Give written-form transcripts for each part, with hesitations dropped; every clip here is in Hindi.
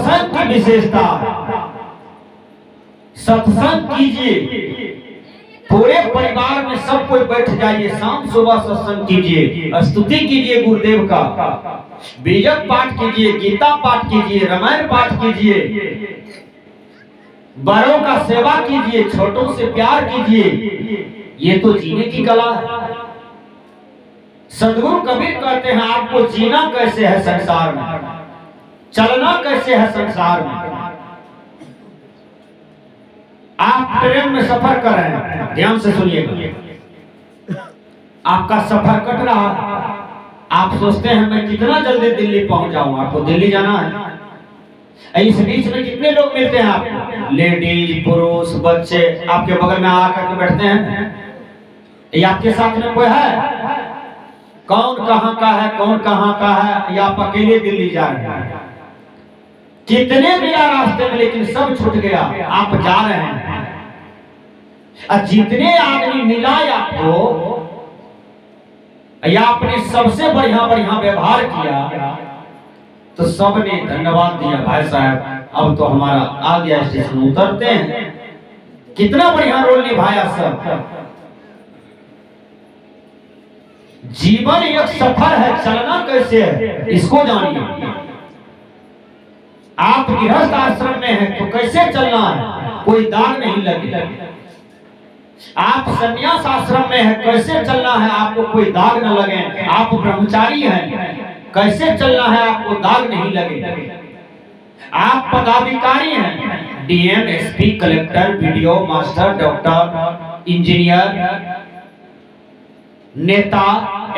सत्संग की विशेषता। सत्संग कीजिए, पूरे परिवार में सब कोई बैठ जाइए, शाम सुबह सत्संग कीजिए, स्तुति कीजिए गुरुदेव का, बीजक पाठ कीजिए, गीता पाठ कीजिए, रामायण पाठ कीजिए, बड़ों का सेवा कीजिए, छोटों से प्यार कीजिए। ये तो जीने की कला है। सदगुरु कबीर कहते हैं आपको जीना कैसे है संसार में, चलना कैसे है संसार में। आप ट्रेन में सफर कर रहे हैं, ध्यान से सुनिएगा। आपका सफर कट रहा है, आप सोचते हैं मैं कितना जल्दी दिल्ली पहुंच जाऊं। आपको दिल्ली जाना है, इस बीच में कितने लोग मिलते हैं आपको, लेडीज, पुरुष, बच्चे आपके बगल में आकर के बैठते हैं। ये आपके साथ में कोई है? कौन कहां का है, कौन कहां का है, या आप अकेले दिल्ली जा रहे हैं? कितने मिला रास्ते में, लेकिन सब छूट गया, आप जा रहे हैं। और जितने आदमी मिला आपको, या आपने सबसे बढ़िया बढ़िया व्यवहार किया, तो सबने धन्यवाद दिया, भाई साहब अब तो हमारा आ गया स्टेशन, उतरते हैं। कितना बढ़िया रोल निभाया सब। जीवन एक सफर है, चलना कैसे है इसको जानिए। आप गृहस्थ आश्रम में हैं तो कैसे चलना है, कोई दाग नहीं लगे। आप संन्यास आश्रम में हैं, कैसे चलना है आपको कोई दाग न लगे। आप ब्रह्मचारी हैं, कैसे चलना है आपको दाग नहीं लगे। आप पदाधिकारी हैं, DM, SP, collector, BDO, master, doctor, engineer, नेता,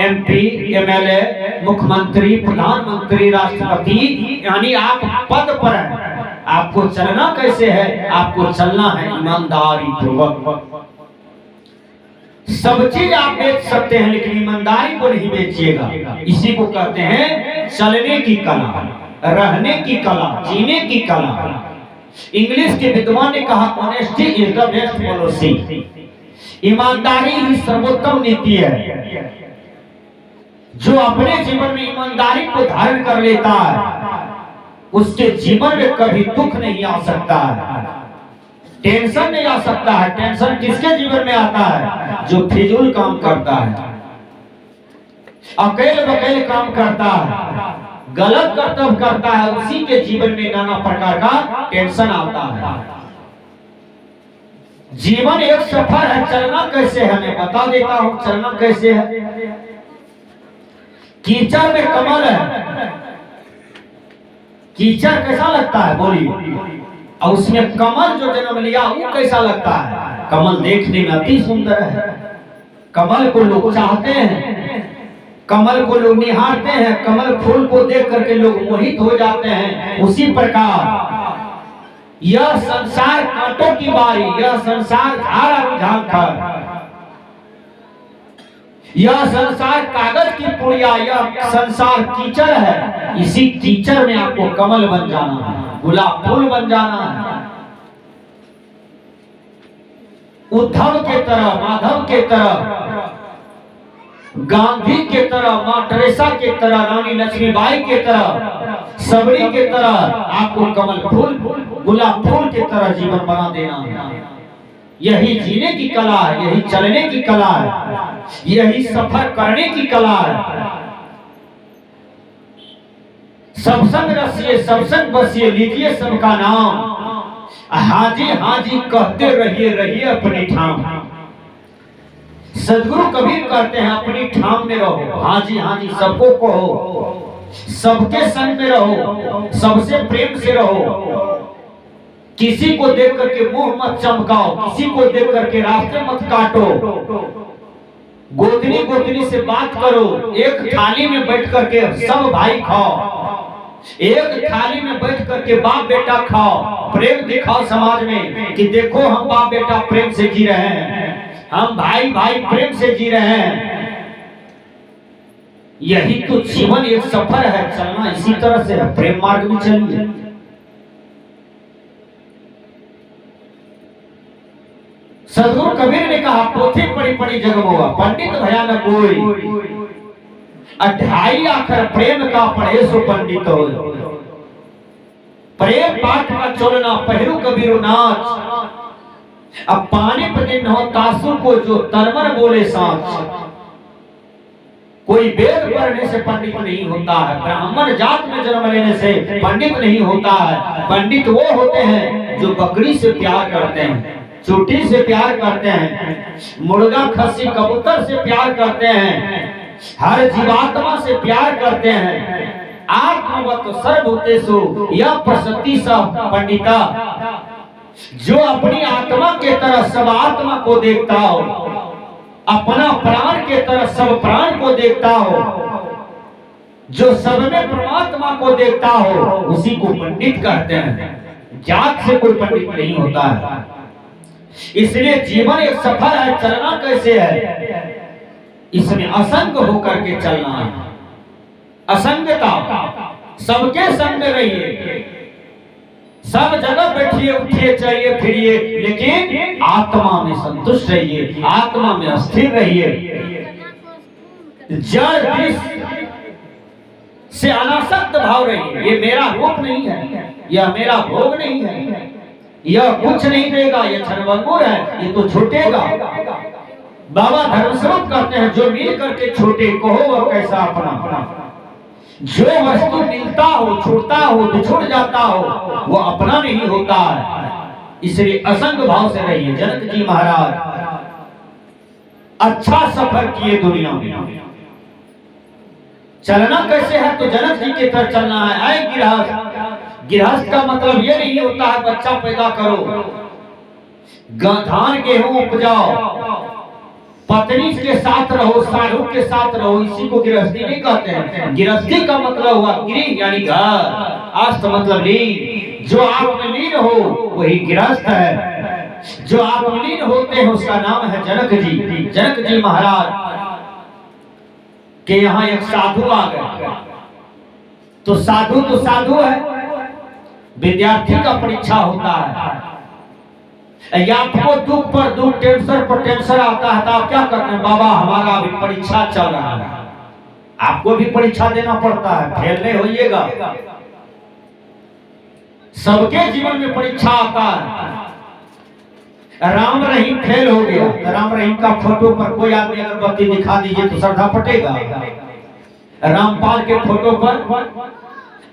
एमपी, एमएलए, मुख्यमंत्री, प्रधानमंत्री, राष्ट्रपति, यानी आप पद पर हैं। आपको चलना कैसे है, आपको चलना है ईमानदारी पूर्वक। सब चीज आप बेच सकते हैं, लेकिन ईमानदारी को नहीं बेचिएगा। इसी को कहते हैं चलने की कला, रहने की कला, जीने की कला। इंग्लिश के विद्वान ने कहा honesty is the best policy. ईमानदारी ही सर्वोत्तम नीति है। जो अपने जीवन में ईमानदारी को धारण कर लेता है, उसके जीवन में कभी दुख नहीं आ सकता है, टेंशन नहीं आ सकता है। टेंशन किसके जीवन में आता है? जो फिजूल काम करता है, अकेले बकेले काम करता है, गलत कर्तव्य करता है, उसी के जीवन में नाना प्रकार का टेंशन आता है। जीवन एक सफर है, चलना कैसे है मैं बता देता हूं। चलना कैसे है? कीचड़ में कमल है, कीचड़ कैसा लगता है बोलिए, और उसमें कमल जो जन्म लिया वो कैसा लगता है? कमल देखने में अति सुंदर है, कमल को लोग चाहते हैं, कमल को लोग निहारते हैं, कमल फूल को देख करके लोग मोहित हो जाते हैं। उसी प्रकार यह संसार कांटों की बारी, यह संसार झाड़ा रुझान था, यह संसार कागज की पुड़िया, यह संसार कीचड़ है। इसी कीचड़ में आपको कमल बन जाना है, गुलाब फूल बन जाना है। उद्धव के तरह, माधव के तरह, गांधी के तरह, मां टेरेसा के तरह, रानी लक्ष्मीबाई के तरह, सबरी के तरह आपको कमल फूल, गुलाब फूल की तरह जीवन बना देना है। यही जीने की कला है, यही चलने की कला है, यही सफर करने की कला है। सत्संग रसिए, सत्संग बसिए, लीजिए सबका नाम, हाजी हाजी कहते रहिए, रहिए अपनी ठाम। सदगुरु कबीर कहते हैं अपनी ठाम में रहो, हाजी हाजी सबको कहो, सबके संग में रहो, सबसे प्रेम से रहो। किसी को देख करके मुंह मत चमकाओ, किसी को देख करके रास्ते मत काटो, गोतनी गोतनी से बात करो, एक थाली में बैठ करके सब भाई खाओ, एक थाली में बैठ करके बाप बेटा खाओ, प्रेम दिखाओ समाज में कि देखो हम बाप बेटा प्रेम से जी रहे हैं, हम भाई भाई प्रेम से जी रहे हैं। यही तो जीवन एक सफर है, चलना इसी तरह से है, प्रेम मार्ग में चलिए। सदगुरु कबीर ने कहा पोथी पड़ी पड़ी जग होगा, पंडित भया न कोई, 2.5 अक्षर प्रेम का पढ़े सो पंडित हो। प्रेम पाठ का चोलना पहरू कबीरो नाच, अब पानी दिन हो तासु को जो तरमन बोले सांच। कोई वेद पढ़ने से पंडित नहीं होता है, ब्राह्मण जात में जन्म लेने से पंडित नहीं होता है। पंडित वो होते हैं जो बकरी से प्यार करते हैं, चोटी से प्यार करते हैं, मुर्गा खस्सी कबूतर से प्यार करते हैं, हर जीवात्मा से प्यार करते हैं। आत्मवत सर्वभूतेषु यः पश्यति सः पंडिता, जो अपनी आत्मा के तरह सब आत्मा को देखता हो, अपना प्राण के तरह सब प्राण को देखता हो, जो सब में परमात्मा को देखता हो, उसी को पंडित कहते हैं। जात से कोई पंडित नहीं होता है। इसलिए जीवन एक सफर है, चलना कैसे है, इसमें असंग होकर के चलना है। असंगता, सबके संग में रहिए, सब जगह बैठिए उठिए चलिए फिरिए, लेकिन आत्मा में संतुष्ट रहिए, आत्मा में स्थिर रहिए। जड़ दृश्य से अनासक्त भाव रहिए। ये मेरा रूप नहीं है, यह मेरा भोग नहीं है, यह कुछ नहीं देगा, यह क्षणभंगुर है, ये तो छूटेगा। बाबा धर्मस्वरूप कहते हैं, जो मिल करके छूटे कहो वह कैसा अपना। जो वस्तु मिलता हो, छूटता हो, बिछुड़ जाता हो, वो अपना नहीं होता है। इसलिए असंग भाव से रहिए। जनक जी महाराज अच्छा सफर किए दुनिया में। चलना कैसे है, तो जनक जी की तरह चलना है। आए गृहस्थ, गृहस्थ का मतलब ये नहीं होता है बच्चा पैदा करो, धान गेहूं उपजाओ, पत्नी के साथ रहो, साधु के साथ रहो, इसी को गृहस्थी नहीं कहते हैं। गृहस्थी का मतलब हुआ गृह यानी घर, आस्थ मतलब लीन। जो आप में लीन हो वही गृहस्थ है। जो आप में लीन होते हैं उसका नाम है जनक जी। जनक जी महाराज के यहाँ एक साधु आ गया। तो साधु है, विद्यार्थी का परीक्षा होता है। या आपको दुख पर दुख, टेंशन पर टेंशन आता है, तो आप क्या करते हैं, बाबा हमारा अभी परीक्षा चल रहा है। आपको भी परीक्षा देना पड़ता है, फेल नहीं होइएगा। सबके जीवन में परीक्षा आता है। राम रहीम फेल हो गया, तो राम रहीम का फोटो पर कोई आदमी अगरबत्ती दिखा दीजिए तो श्रद्धा पटेगा। रामपाल के फोटो पर,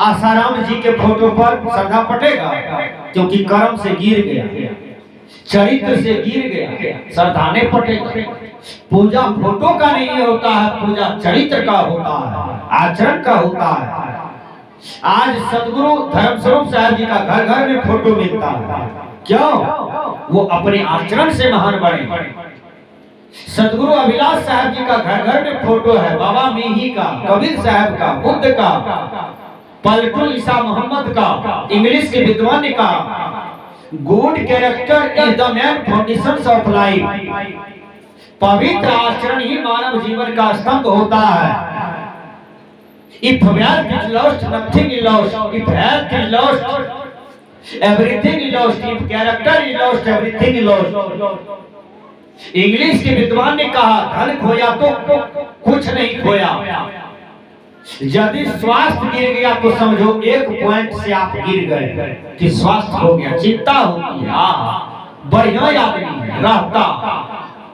आसाराम जी के फोटो पर श्रद्धा पटेगा, क्योंकि कर्म से गिर गया, चरित्र से गिर गया, श्रद्धा नहीं पटेगा। पूजा फोटो का नहीं होता है, पूजा चरित्र का होता है, आचरण का होता है। आज सदगुरु धर्मस्वरूप साहब जी का घर घर में फोटो मिलता है। क्यों? वो अपने आचरण से महान बने। सदगुरु अभिलाष साहब जी का घर घर में फोटो है, बाबा मीही का, कबीर साहब का, बुद्ध का, पलटू ईसा मोहम्मद का, इंग्लिश के विद्वान का। Good character is the man foundation of life. पवित्र आचरण ही मानव जीवन का स्तंभ होता है। If wealth is lost, nothing is lost. If health is lost, everything is lost. If character is lost, everything is lost. English के विद्वान ने कहा, धन खोया तो कुछ नहीं खोया। यदि स्वास्थ्य गिर गया तो समझो एक पॉइंट से आप गिर गए कि स्वास्थ्य हो गया। चिंता होती है, बढ़िया आदमी रहता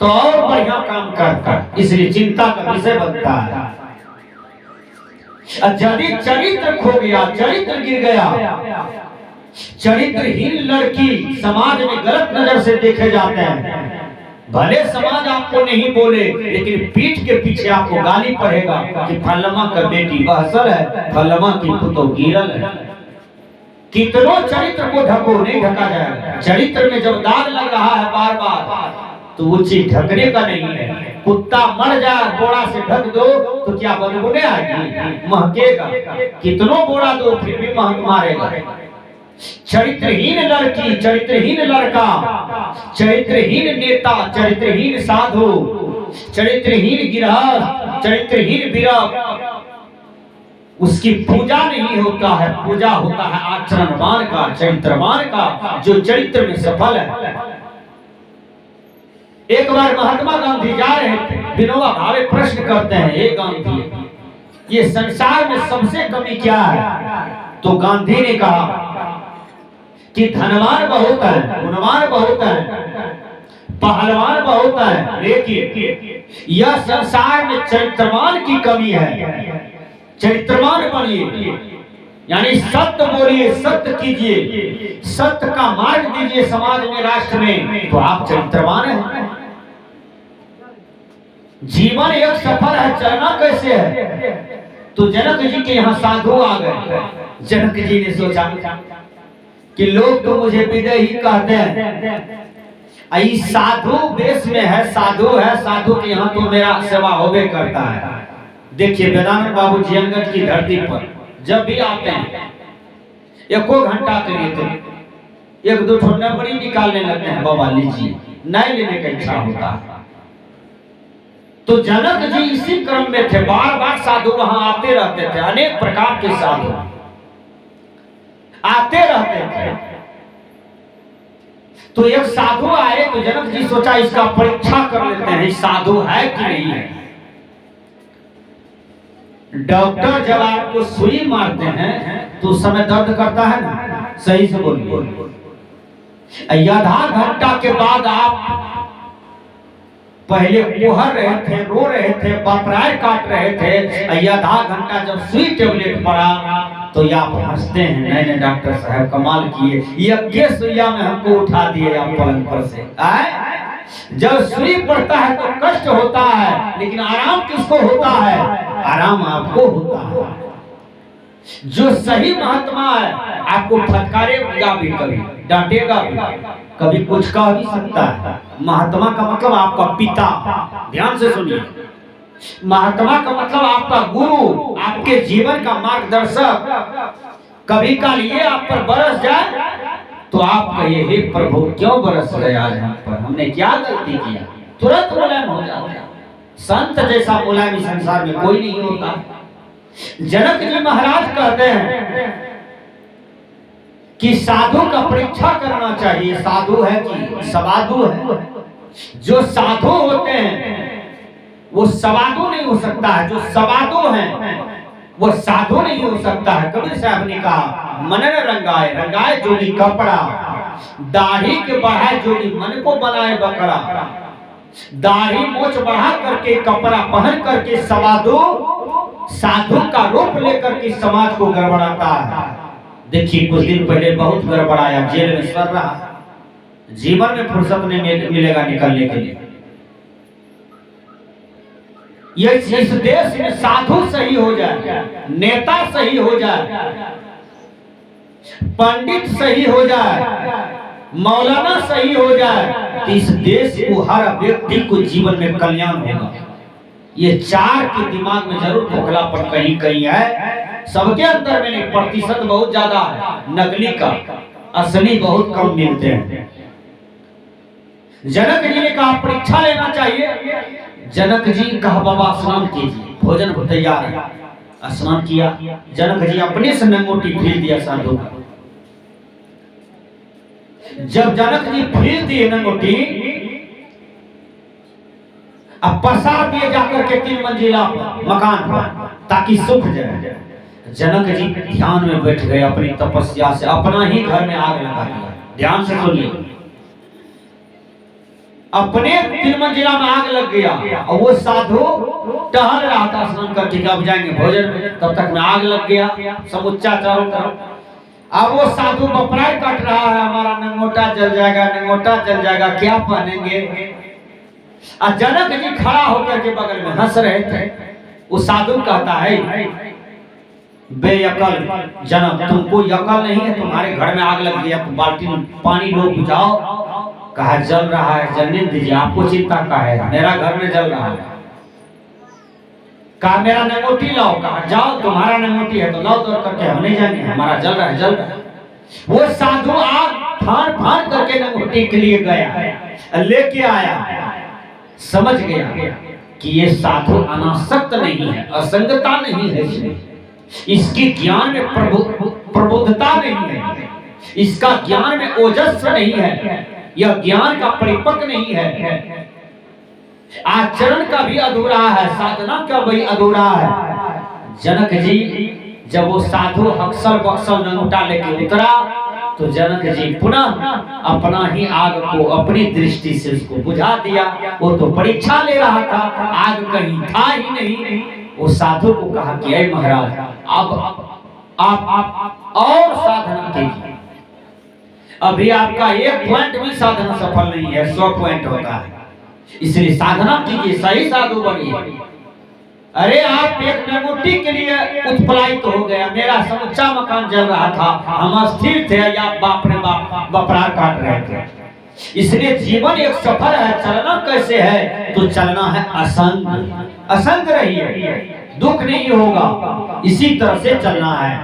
तो और बढ़िया काम करता, इसलिए चिंता का विषय बनता है। यदि चरित्र खो गया, चरित्र गिर गया, चरित्रहीन लड़की समाज में गलत नजर से देखे जाते हैं। भले समाज आपको नहीं बोले, लेकिन पीठ के पीछे आपको गाली पड़ेगा कि फलमा का बेटी बहसल है, फलमा की पुतो गिरल है। कितनों चरित्र को ढको, नहीं ढका जाएगा। चरित्र में जब दाग लग रहा है बार बार, तो वो चीज ढकने का नहीं है। कुत्ता मर जाए, बोरा से ढक दो तो क्या बदबू आएगी, महकेगा। कितनों बोरा दो फिर भी महक मारेगा। चरित्रहीन लड़की, चरित्रहीन लड़का, चरित्रहीन नेता, चरित्रहीन साधु, चरित्रहीन गृहस्थ, चरित्रहीन विरक्त, उसकी पूजा नहीं होता है। पूजा होता है आचरणवान का, चरित्रवान का, जो चरित्र में सफल है। एक बार महात्मा गांधी जा रहे थे, विनोबा भावे प्रश्न करते हैं, हे गांधी, ये संसार में सबसे कमी क्या है? तो गांधी ने कहा, कि धनवान बहुत है, गुणवान बहुत है, पहलवान बहुत है, लेकिन यह संसार में चरित्रवान की कमी है। चरित्रवान बनिए, यानी सत्य बोलिए, सत्य कीजिए, सत्य का मार्ग दीजिए समाज में, राष्ट्र में, तो आप चरित्रवान हैं। जीवन एक सफर है, चलना कैसे है? तो जनक जी के यहाँ साधु आ गए। जनक जी ने सोचा कि लोग तो मुझे विदेही कहते हैं, साधु देश में है, साधु है, साधु के यहाँ तो मेरा सेवा होबे करता है। देखिए वेदांत बाबू जियनगंज की धरती पर जब भी आते हैं, एको घंटा के लिए तो एक दो ठोना बड़ी निकालने लगते हैं, बाबा लीजिए, नहीं लेने का इच्छा होता है। तो जनक जी इसी क्रम में थे, बार बार साधु वहां आते रहते थे, अनेक प्रकार के साधु आते रहते थे। तो एक साधु आए तो जनक जी सोचा इसका परीक्षा कर लेते हैं, साधु है कि नहीं है। डॉक्टर जब आपको सुई मारते हैं तो उस समय दर्द करता है ना, सही से बोलिए। आधा घंटा के बाद आप पहले कोहर रहे थे, रो रहे थे, बपरार काट रहे थे, आधा घंटा जब सुई टेबलेट पड़ा तो या आप हंसते हैं, नहीं नहीं डॉक्टर साहब कमाल किए, ये सुइया में हमको उठा दिए आप पलंग पर से। जब सुई पड़ता है तो कष्ट होता है, लेकिन आराम किसको होता है? आराम आपको होता है। जो सही महात्मा है आपको फटकारेगा भी, कभी डांटेगा भी, कभी कुछ कह भी सकता है। महात्मा का मतलब आपका पिता, ध्यान से सुनिए, महात्मा का मतलब आपका गुरु, आपके जीवन का मार्गदर्शक। कभी काल ये आप पर बरस जाए तो आप कहिए हे प्रभु क्यों बरस गए आज हम पर, हमने क्या गलती किया, तुरंत मुलायम हो जाता। संत जैसा मुलायम संसार में कोई नहीं होता। जनक जी महाराज कहते हैं कि साधु का परीक्षा करना चाहिए, साधु है कि सवादु है। जो साधु होते हैं वो सवादु नहीं हो सकता है, जो सवादु हैं वो साधु नहीं हो सकता है। कबीर साहब ने कहा मनन रंगाए, रंगाए जोगी कपड़ा, दाढ़ी के बढ़ाए जोगी मन को बनाए बकरा। दाढ़ी मोछ बढ़ा करके कपड़ा पहन करके सवादु साधु का रूप लेकर के समाज को गड़बड़ाता है। देखिए कुछ दिन पहले बहुत गड़बड़ाया, जेल में सड़ रहा, जीवन में फुर्सत नहीं मिलेगा निकलने के लिए। ये इस देश में साधु सही हो जाए, नेता सही हो जाए, पंडित सही हो जाए, मौलाना सही हो जाए, तो इस देश को हर व्यक्ति को जीवन में कल्याण होगा। ये चार के दिमाग में जरूर खोखलापन कहीं कहीं है, सबके अंदर में नहीं, प्रतिशत बहुत ज्यादा है नकली का, असली बहुत कम मिलते हैं। जनक जी ने कहा परीक्षा लेना चाहिए। जनक जी कहा बाबा स्नान कीजिए, भोजन तैयार है। स्नान किया, जनक जी अपने से नंगोटी फेर दिया साधु का। जब जनक जी फेर दिए नंगोटी, अब पसार दिए जाकर के 3 मंजिला मकान पर ताकि सूख जाए। जनक जी ध्यान में बैठ गए, अपनी तपस्या से अपना ही घर में आग लगा दिया। ध्यान से सुनिए, अपने 3 मंजिला में आग लग गया और वो साधु टहल रहा था स्नान करके, कब जाएंगे भोजन में, तब तक में आग लग गया समुच्चा चारों तरफ। अब वो साधु बपरार काट रहा है, हमारा नंगोटा जल जाएगा, नंगोटा जल जाएगा, क्या पहनेंगे। और जनक जी खड़ा होकर के बगल में हंस रहे थे। वो साधु कहता है बेअकल जनक, तुमको अकल नहीं है, तुम्हारे घर में आग लग गया तो बाल्टी में पानी लो बुझाओ। कहा जल रहा है, जलने दीजिए, आपको चिंता का है, मेरा घर में जल रहा है। कहा मेरा नंगोटी लाओ। कहा जाओ तुम्हारा नंगोटी है तो लाओ, दौड़ करके हम नहीं जाएंगे, हमारा जल रहा है, जल रहा है। वो साधु आग फाड़ फाड़ करके नंगोटी के लिए गया, लेके आया, समझ गया कि ये साधु अनासक्त नहीं है, असंगता नहीं है इसमें, इसके ज्ञान में प्रबुद्धता नहीं है, इसका ज्ञान में ओजस्व नहीं है, यह ज्ञान का परिपक्व नहीं है, आचरण का भी अधूरा है, साधना का भी अधूरा है। जनक जी जब वो साधु अक्सर बक्सर नंगोटा लेके उतरा तो जनक जी पुनः अपना ही आग को अपनी दृष्टि से उसको बुझा दिया। वो तो परीक्षा ले रहा था, आग कहीं था ही नहीं। वो साधु को कहा कि ऐ महाराज, अब आप और साधना कीजिए, अभी आपका एक पॉइंट भी साधना सफल नहीं है, 100 पॉइंट होता है, इसलिए साधना कीजिए, सही साधु बनिए। अरे आप एक मेमोटी के लिए उत्पलायित हो गया, मेरा समुच्चा मकान जल रहा था, हम अस्थिर थे, या बाप रे बाप बपरा काट रहे थे। इसलिए जीवन एक सफर है, चलना कैसे है? तो चलना है असंग, असंग रहिए, दुख नहीं होगा, इसी तरह से चलना है।